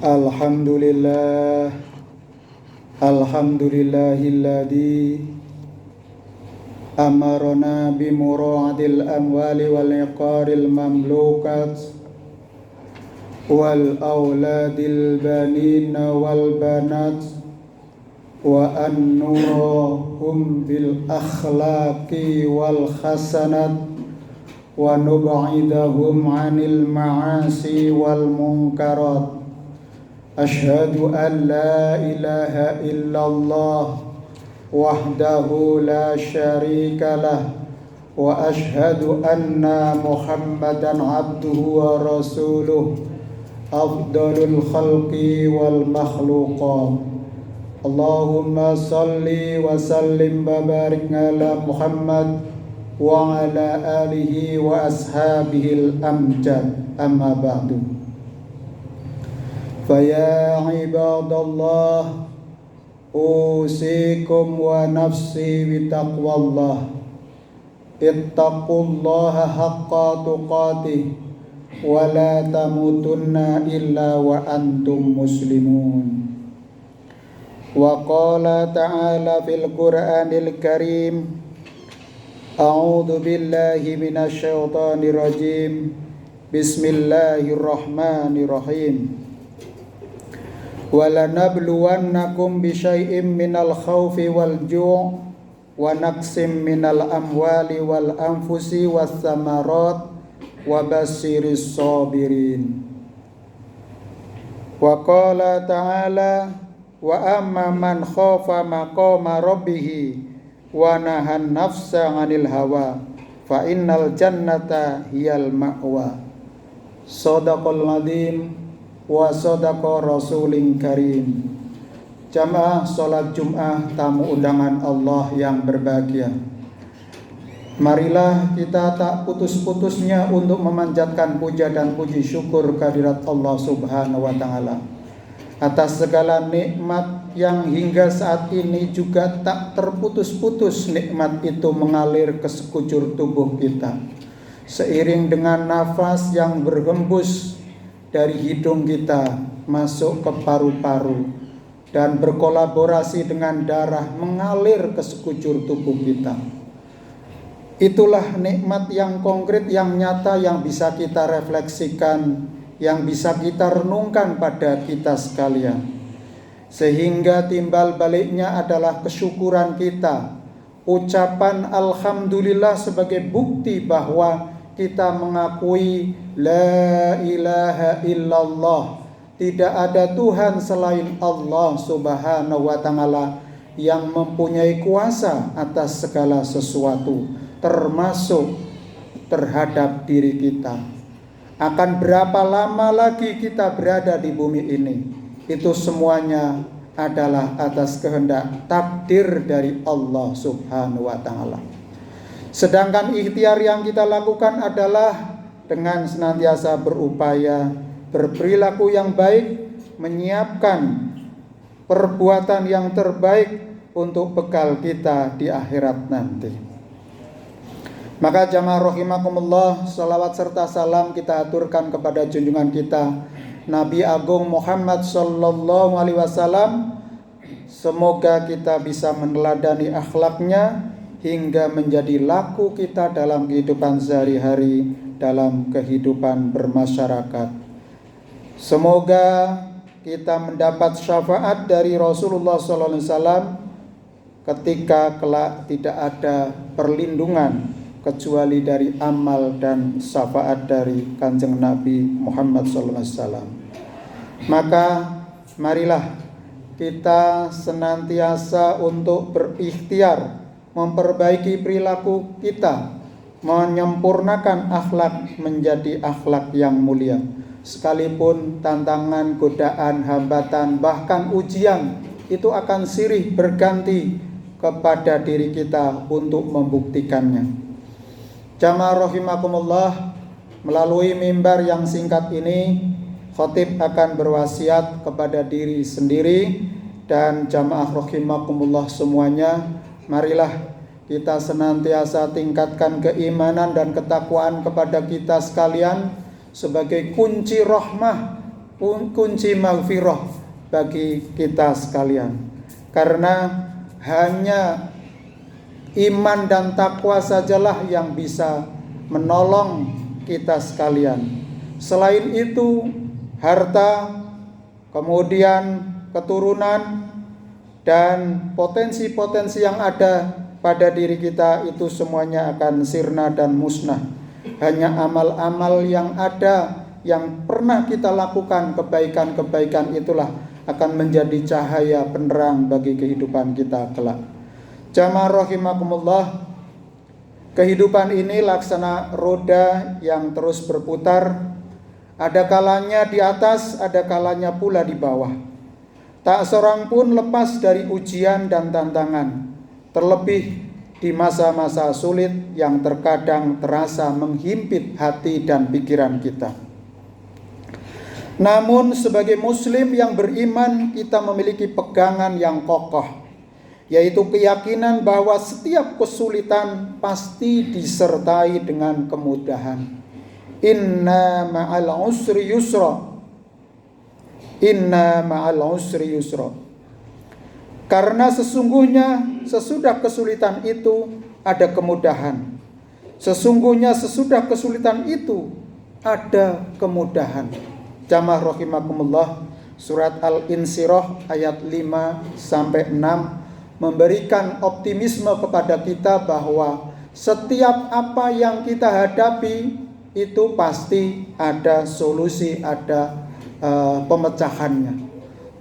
Alhamdulillah, alhamdulillahilladzi amarna bimura'atil amwali wal iqaril mamlukat wal auladil banina wal banat wa an nurahum bil akhlaqi wal hasanat wa nub'idahum 'anil ma'asi wal munkarat. Asyhadu an la ilaha illallah wahdahu la syarikalah wa asyhadu anna Muhammadan abduhu wa rasuluh afdalul khalqi wal makhluqat. Allahumma salli wa sallim wa barik ala Muhammad wa ala alihi wa ashabihil amjad. Amma ba'du. Faya ibadallah, usikum wa nafsi bitaqwallah. Ittaqullaha haqqa tuqatih wa la tamutunna illa wa antum muslimun. Wa qala ta'ala fil Qur'anil Karim, a'udzu billahi minasy syaithanir rajim. Bismillahirrahmanirrahim. Walanabluwannakum bisyai'im minal khawfi wal ju' wa naqsim minal amwali wal anfusi was samarat wa basyiris sabirin. Wa qala ta'ala wa amma man khafa maqama rabbih wa nahan nafsa 'anil hawa fa innal jannata hiyal ma'wa. Shadaqal adzim wa sadaqa rasulin karim. Jamaah sholat Jum'ah tamu undangan Allah yang berbahagia, marilah kita tak putus-putusnya untuk memanjatkan puja dan puji syukur kehadirat Allah subhanahu wa ta'ala atas segala nikmat yang hingga saat ini juga tak terputus-putus. Nikmat itu mengalir ke sekujur tubuh kita seiring dengan nafas yang berhembus dari hidung kita masuk ke paru-paru dan berkolaborasi dengan darah mengalir ke sekujur tubuh kita. Itulah nikmat yang konkret, yang nyata, yang bisa kita refleksikan, yang bisa kita renungkan pada kita sekalian. Sehingga timbal baliknya adalah kesyukuran kita, ucapan alhamdulillah sebagai bukti bahwa kita mengakui la ilaha illallah, tidak ada Tuhan selain Allah subhanahu wa ta'ala yang mempunyai kuasa atas segala sesuatu, termasuk terhadap diri kita. Akan berapa lama lagi kita berada di bumi ini, itu semuanya adalah atas kehendak takdir dari Allah subhanahu wa ta'ala. Sedangkan ikhtiar yang kita lakukan adalah dengan senantiasa berupaya berperilaku yang baik, menyiapkan perbuatan yang terbaik untuk bekal kita di akhirat nanti. Maka jamaah rahimakumullah, salawat serta salam kita aturkan kepada junjungan kita Nabi Agung Muhammad sallallahu alaihi wasallam. Semoga kita bisa meneladani akhlaknya hingga menjadi laku kita dalam kehidupan sehari-hari, dalam kehidupan bermasyarakat. Semoga kita mendapat syafaat dari Rasulullah SAW ketika kelak tidak ada perlindungan kecuali dari amal dan syafaat dari Kanjeng Nabi Muhammad SAW. Maka marilah kita senantiasa untuk berikhtiar memperbaiki perilaku kita, menyempurnakan akhlak menjadi akhlak yang mulia. Sekalipun tantangan, godaan, hambatan, bahkan ujian itu akan sirih berganti kepada diri kita untuk membuktikannya. Jamaah rahimakumullah, melalui mimbar yang singkat ini, khatib akan berwasiat kepada diri sendiri dan jamaah rahimakumullah semuanya. Marilah kita senantiasa tingkatkan keimanan dan ketakwaan kepada kita sekalian sebagai kunci rahmah kunci maghfirah bagi kita sekalian. Karena hanya iman dan takwa sajalah yang bisa menolong kita sekalian. Selain itu, harta, kemudian keturunan, dan potensi-potensi yang ada pada diri kita itu semuanya akan sirna dan musnah. Hanya amal-amal yang ada, yang pernah kita lakukan, kebaikan-kebaikan itulah akan menjadi cahaya penerang bagi kehidupan kita kelak. Jamaah rahimakumullah, kehidupan ini laksana roda yang terus berputar. Ada kalanya di atas, ada kalanya pula di bawah. Tak seorang pun lepas dari ujian dan tantangan, terlebih di masa-masa sulit yang terkadang terasa menghimpit hati dan pikiran kita. Namun sebagai muslim yang beriman, kita memiliki pegangan yang kokoh, yaitu keyakinan bahwa setiap kesulitan pasti disertai dengan kemudahan. Inna ma'al usri yusra. Inna ma'al usri yusra. Karena sesungguhnya sesudah kesulitan itu ada kemudahan. Sesungguhnya sesudah kesulitan itu ada kemudahan. Jamaah rahimakumullah, surat Al-Insyirah ayat 5-6 memberikan optimisme kepada kita bahwa setiap apa yang kita hadapi itu pasti ada solusi, ada pemecahannya.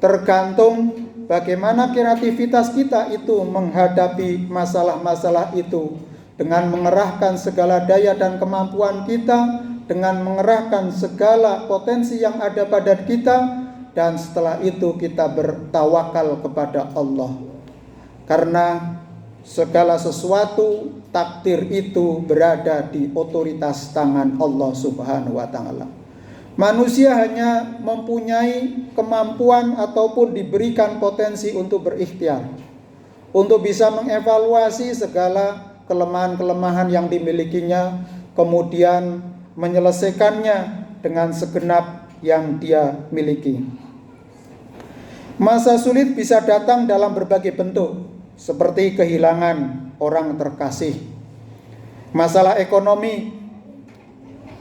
Tergantung bagaimana kreativitas kita itu menghadapi masalah-masalah itu, dengan mengerahkan segala daya dan kemampuan kita, dengan mengerahkan segala potensi yang ada pada kita, dan setelah itu kita bertawakal kepada Allah. Karena segala sesuatu, takdir itu berada di otoritas tangan Allah Subhanahu wa ta'ala. Manusia hanya mempunyai kemampuan ataupun diberikan potensi untuk berikhtiar, untuk bisa mengevaluasi segala kelemahan-kelemahan yang dimilikinya, kemudian menyelesaikannya dengan segenap yang dia miliki. Masa sulit bisa datang dalam berbagai bentuk, seperti kehilangan orang terkasih, masalah ekonomi,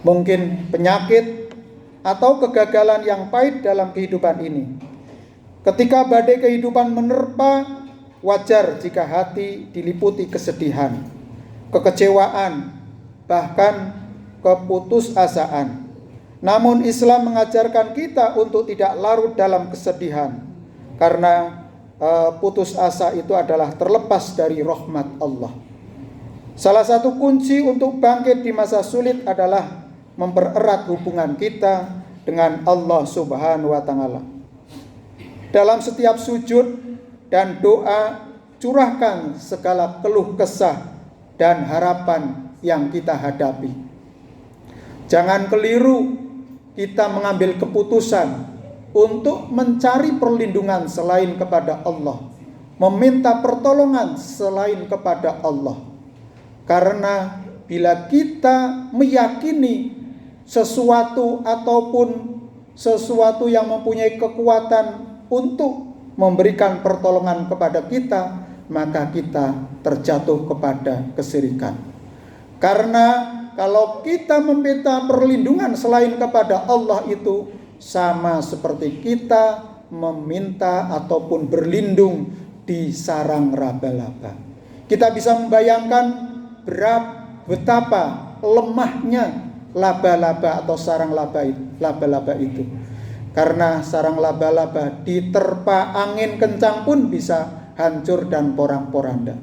mungkin penyakit, atau kegagalan yang pahit dalam kehidupan ini. Ketika badai kehidupan menerpa, wajar jika hati diliputi kesedihan, kekecewaan, bahkan keputusasaan. Namun Islam mengajarkan kita untuk tidak larut dalam kesedihan, karena putus asa itu adalah terlepas dari rahmat Allah. Salah satu kunci untuk bangkit di masa sulit adalah mempererat hubungan kita dengan Allah Subhanahu wa ta'ala. Dalam setiap sujud dan doa, curahkan segala keluh kesah dan harapan yang kita hadapi. Jangan keliru kita mengambil keputusan untuk mencari perlindungan selain kepada Allah, meminta pertolongan selain kepada Allah. Karena bila kita meyakini sesuatu ataupun sesuatu yang mempunyai kekuatan untuk memberikan pertolongan kepada kita, maka kita terjatuh kepada kesyirikan. Karena kalau kita meminta perlindungan selain kepada Allah, itu sama seperti kita meminta ataupun berlindung di sarang laba-laba. Kita bisa membayangkan betapa lemahnya laba-laba atau sarang laba-laba itu. Karena sarang laba-laba diterpa angin kencang pun bisa hancur dan porak-poranda.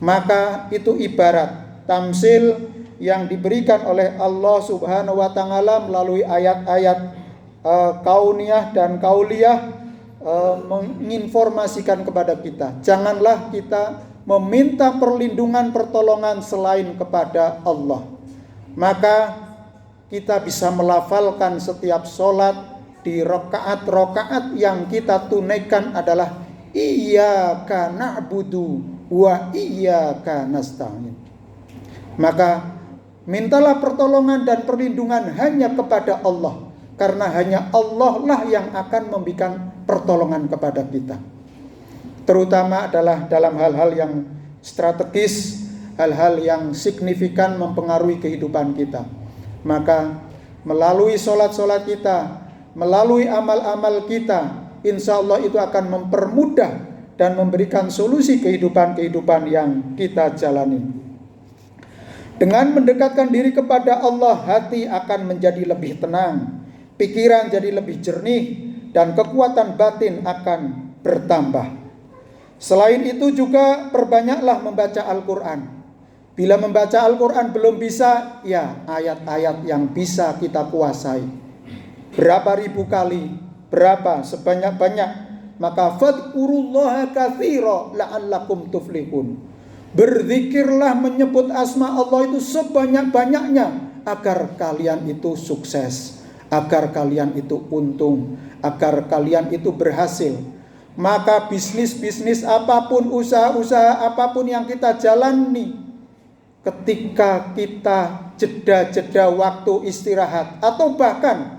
Maka itu ibarat tamsil yang diberikan oleh Allah Subhanahu wa ta'ala melalui ayat-ayat kauniyah dan kauliyah, menginformasikan kepada kita, janganlah kita meminta perlindungan pertolongan selain kepada Allah. Maka kita bisa melafalkan setiap sholat di rakaat-rakaat yang kita tunaikan adalah iyyaka na'budu wa iyyaka nasta'in. Maka mintalah pertolongan dan perlindungan hanya kepada Allah. karena hanya Allah lah yang akan memberikan pertolongan kepada kita. Terutama adalah dalam hal-hal yang strategis, hal-hal yang signifikan mempengaruhi kehidupan kita. Maka melalui sholat-sholat kita, melalui amal-amal kita, insya Allah itu akan mempermudah dan memberikan solusi kehidupan-kehidupan yang kita jalani. Dengan mendekatkan diri kepada Allah, hati akan menjadi lebih tenang, pikiran jadi lebih jernih, dan kekuatan batin akan bertambah. Selain itu juga perbanyaklah membaca Al-Quran. Bila membaca Al-Quran belum bisa, ya ayat-ayat yang bisa kita kuasai. Berapa ribu kali, berapa, sebanyak-banyak. Maka fadkurullaha katsira la'allakum tuflihun. Berzikirlah, menyebut asma Allah itu sebanyak-banyaknya agar kalian itu sukses, agar kalian itu untung, agar kalian itu berhasil. Maka bisnis-bisnis apapun, usaha-usaha apapun yang kita jalani, ketika kita jeda-jeda waktu istirahat, atau bahkan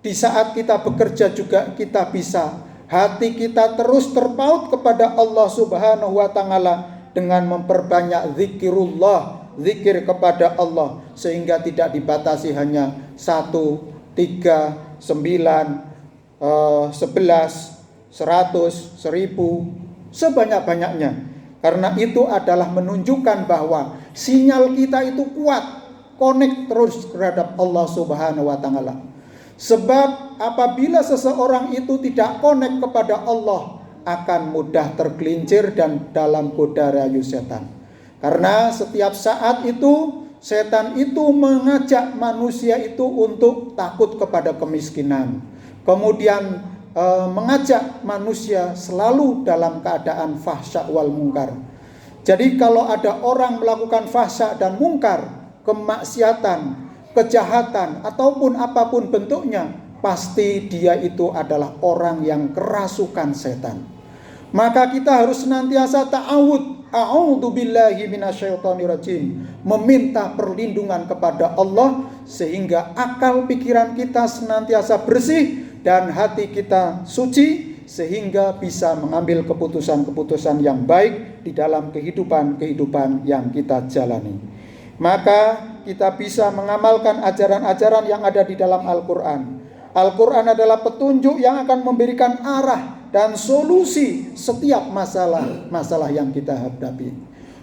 di saat kita bekerja juga kita bisa, hati kita terus terpaut kepada Allah Subhanahu wa Ta'ala dengan memperbanyak zikirullah, zikir kepada Allah, sehingga tidak dibatasi hanya 1, 3, 9, 11, 100, 1000, sebanyak-banyaknya. Karena itu adalah menunjukkan bahwa sinyal kita itu kuat, connect terus terhadap Allah Subhanahu wa Ta'ala. Sebab apabila seseorang itu tidak connect kepada Allah, akan mudah tergelincir dan dalam goda rayu setan. Karena setiap saat itu setan itu mengajak manusia itu untuk takut kepada kemiskinan. Kemudian mengajak manusia selalu dalam keadaan fahsya wal mungkar. Jadi kalau ada orang melakukan fahsya dan mungkar, kemaksiatan, kejahatan ataupun apapun bentuknya, pasti dia itu adalah orang yang kerasukan setan. Maka kita harus senantiasa ta'awud, a'udzubillahi minasyaitonirrajim, meminta perlindungan kepada Allah sehingga akal pikiran kita senantiasa bersih dan hati kita suci, sehingga bisa mengambil keputusan-keputusan yang baik di dalam kehidupan yang kita jalani. Maka kita bisa mengamalkan ajaran-ajaran yang ada di dalam Al-Quran. Al-Quran adalah petunjuk yang akan memberikan arah dan solusi setiap masalah yang kita hadapi.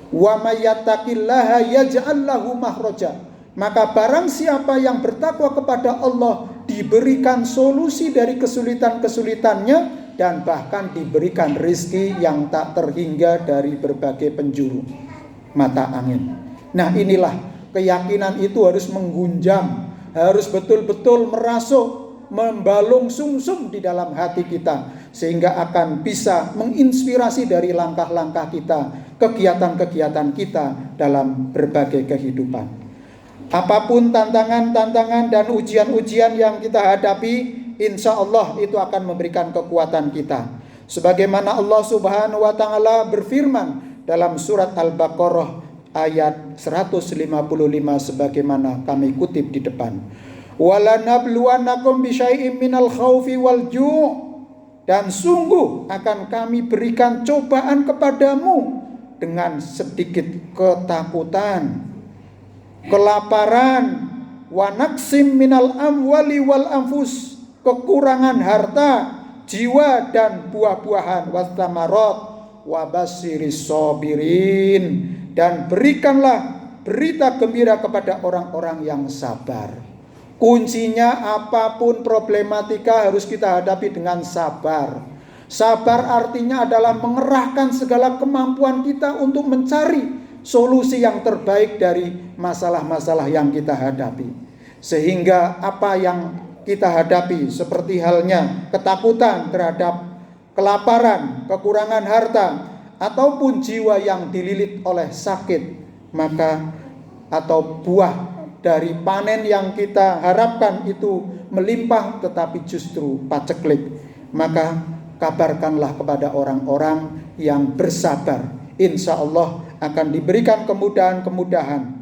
Wa may yattaqillaha yaj'al lahu makhraja. Maka barang siapa yang bertakwa kepada Allah, diberikan solusi dari kesulitan-kesulitannya, dan bahkan diberikan rezeki yang tak terhingga dari berbagai penjuru mata angin. Nah, inilah keyakinan itu harus menggunjam, harus betul-betul merasuk, membalung sumsum di dalam hati kita, sehingga akan bisa menginspirasi dari langkah-langkah kita, kegiatan-kegiatan kita dalam berbagai kehidupan. Apapun tantangan-tantangan dan ujian-ujian yang kita hadapi, insya Allah itu akan memberikan kekuatan kita. Sebagaimana Allah Subhanahu wa Ta'ala berfirman dalam surat Al-Baqarah ayat 155, sebagaimana kami kutip di depan. Walanabluwannakum bisyai'im minal khaufi wal ju', dan sungguh akan kami berikan cobaan kepadamu dengan sedikit ketakutan, kelaparan, wa naqsim minal amwali wal anfus, kekurangan harta, jiwa dan buah-buahan, wathamarat, wa basyiris sabirin, dan berikanlah berita gembira kepada orang-orang yang sabar. Kuncinya apapun problematika harus kita hadapi dengan sabar. Sabar artinya adalah mengerahkan segala kemampuan kita untuk mencari solusi yang terbaik dari masalah-masalah yang kita hadapi. Sehingga apa yang kita hadapi, seperti halnya ketakutan terhadap kelaparan, kekurangan harta, ataupun jiwa yang dililit oleh sakit, maka atau buah dari panen yang kita harapkan itu melimpah tetapi justru paceklik, maka kabarkanlah kepada orang-orang yang bersabar. Insya Allah akan diberikan kemudahan-kemudahan.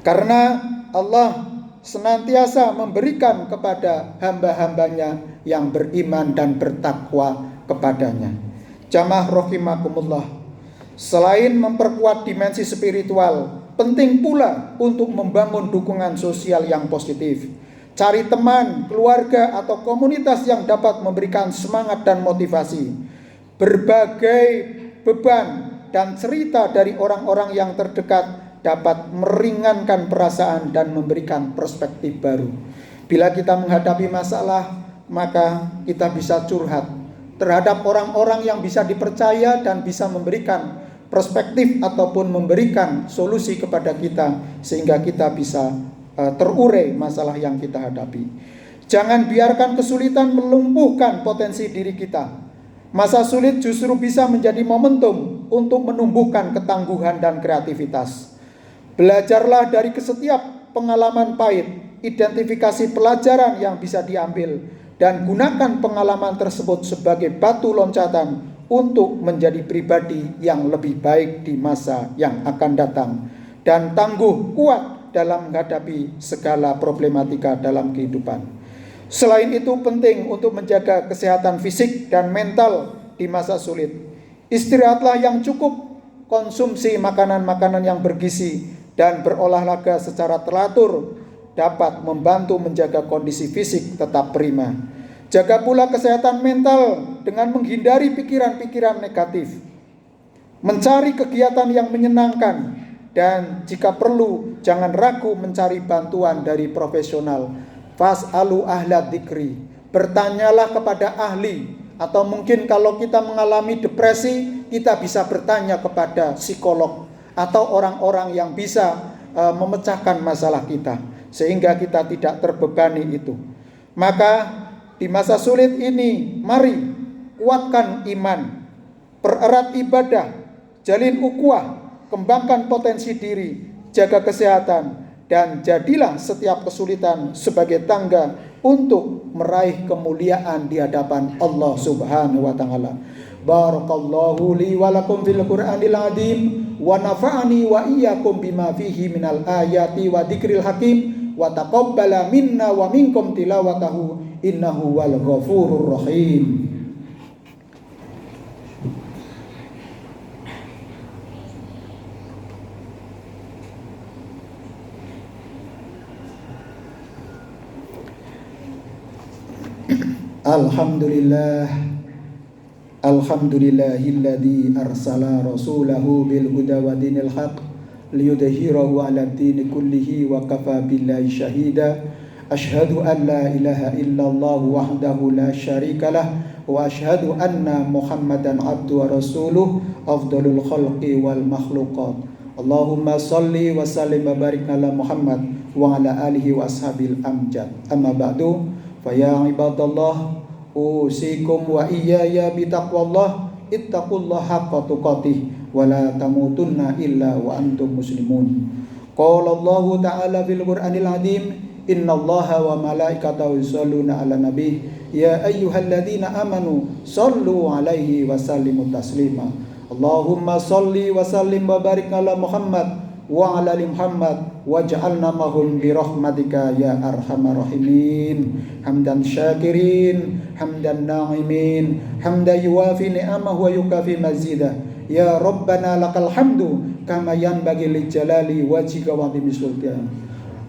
Karena Allah senantiasa memberikan kepada hamba-hambanya yang beriman dan bertakwa kepadanya. Jamaah rahimakumullah, selain memperkuat dimensi spiritual, penting pula untuk membangun dukungan sosial yang positif. Cari teman, keluarga, atau komunitas yang dapat memberikan semangat dan motivasi. Berbagai beban dan cerita dari orang-orang yang terdekat dapat meringankan perasaan dan memberikan perspektif baru. Bila kita menghadapi masalah, maka kita bisa curhat terhadap orang-orang yang bisa dipercaya dan bisa memberikan perspektif ataupun memberikan solusi kepada kita sehingga kita bisa terurai masalah yang kita hadapi. Jangan biarkan kesulitan melumpuhkan potensi diri kita. Masa sulit justru bisa menjadi momentum untuk menumbuhkan ketangguhan dan kreativitas. Belajarlah dari setiap pengalaman pahit, identifikasi pelajaran yang bisa diambil, dan gunakan pengalaman tersebut sebagai batu loncatan untuk menjadi pribadi yang lebih baik di masa yang akan datang, dan tangguh kuat dalam menghadapi segala problematika dalam kehidupan. Selain itu penting untuk menjaga kesehatan fisik dan mental di masa sulit. Istirahatlah yang cukup, konsumsi makanan-makanan yang bergizi, dan berolahraga secara teratur dapat membantu menjaga kondisi fisik tetap prima. Jaga pula kesehatan mental dengan menghindari pikiran-pikiran negatif. Mencari kegiatan yang menyenangkan, dan jika perlu jangan ragu mencari bantuan dari profesional. Fas'alu ahla dzikri. Bertanyalah kepada ahli, atau mungkin kalau kita mengalami depresi, kita bisa bertanya kepada psikolog atau orang-orang yang bisa memecahkan masalah kita sehingga kita tidak terbebani itu. Maka di masa sulit ini, mari kuatkan iman, pererat ibadah, jalin ukhuwah, kembangkan potensi diri, jaga kesehatan, dan jadilah setiap kesulitan sebagai tangga untuk meraih kemuliaan di hadapan Allah Subhanahu wa taala. Barakallahu li wa lakum fil Qur'anil azim wa nafa'ani wa iyyakum bima fihi minal ayati wa dzikril hakim wa taqabbala minna wa minkum tilawatahu innahu wal ghafurur rahim. Alhamdulillahilladzi arsala rasulahu bil huda wa dinil haq liyudhhirahu 'ala ad-dini kullihi wa kafa billahi syahida. Asyhadu an la ilaha illallah wahdahu la syarikalah wa asyhadu anna Muhammadan abduhu wa rasuluh afdalul khalqi wal makhluqat. Allahumma salli wa sallim wa barik ala Muhammad wa ala alihi wa ashabil amjad. Amma ba'du, fa ya ibadallah, usikum wa iyaya bitaqwallah, ittaqullaha haqqa tuqatih wa la tamutunna illa wa antum muslimun. Qala Allah ta'ala fil Qur'anil azim, innallaha wa malaikatahu yusholluna 'alan nabi ya ayyuhalladzina amanu shallu 'alaihi wa sallimu taslima. Allahumma shalli wa sallim wa barik ala Muhammad wa ala ali Muhammad waj'alna mahum bi rahmatika ya arhamar rahimin. Hamdan syakirin, hamdan na'imin, hamdan yuwafi ni'amahu wa yukafi mazidah. Ya Rabbana lakal hamdu kama yanbaghi li jalali wajhika wa bi sultan.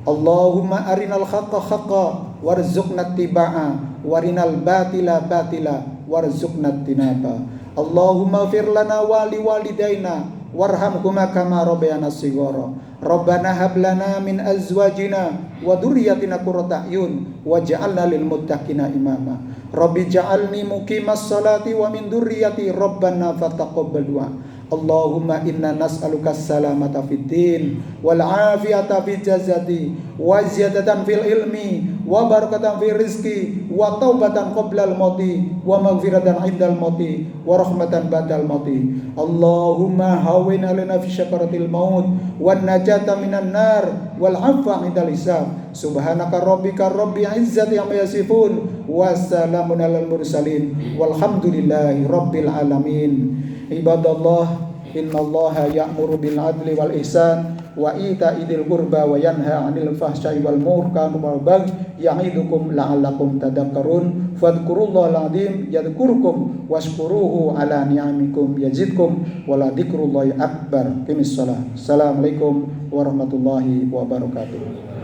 Allahumma arinal haqqa haqqa warzuqna ittiba'a warinal batila batila warzuqna tinaba. Allahumma fir lana wa li walidaina warhamhuma kama rabbayana shighara. Rabbana hab lana min azwajina wa dhurriyyatina qurrata a'yun waj'alna lil muttaqina imama. Rabbi ja'alni muqimas salati wa min dhurriyyati rabbana fataqabbal du'a. Allahumma inna nas'aluka salamata fid din wal afiyata fil jasadi wa ziyadatan fil ilmi wa barakatan fil rizqi wa taubatan qoblal mauti wa maghfiratan indal mauti wa rahmatan ba'dal mauti. Allahumma hawwin alaina fi syakaratil maut wan najata minan nar wal 'afwa 'indal hisab. Subhanaka rabbika rabbil izzati amma yasifun wa salamun alal mursalin walhamdulillahi rabbil alamin. Ibadallah, innallaha ya'muru bil 'adli wal ihsan wa ita'idil qurba wa yanha 'anil fahsya'i wal munkari wal baghi ya'idukum la'allakum tadhakkarun fadhkurullahal 'azim yadhkurkum washkuruhu 'ala ni'amikum yazidkum wa la dzikrullahi akbar. Qimis shalah. Assalamualaikum warahmatullahi wabarakatuh.